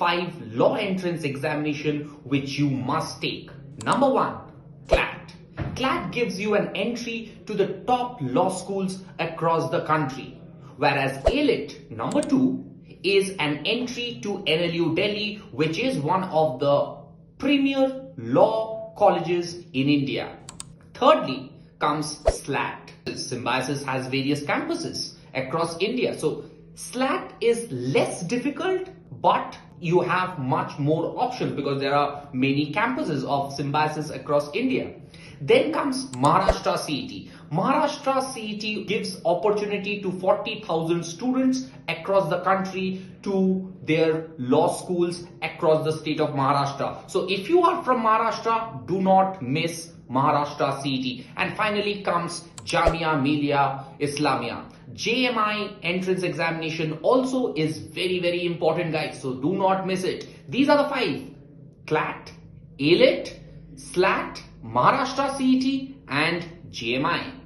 5 law entrance examination which you must take. Number 1, CLAT. CLAT gives you an entry to the top law schools across the country, whereas ALIT, number 2, is an entry to NLU Delhi, which is one of the premier law colleges in India. Thirdly comes SLAT. Symbiosis has various campuses across India. So SLAT is less difficult, but you have much more options because there are many campuses of Symbiosis across India. Then comes Maharashtra CET. Maharashtra CET gives opportunity to 40,000 students across the country to their law schools across the state of Maharashtra. So if you are from Maharashtra, do not miss Maharashtra CET. And finally comes Jamia Millia Islamia. JMI entrance examination also is very important, guys. So do not miss it. These are the 5: CLAT, ALIT, SLAT, Maharashtra CET and JMI.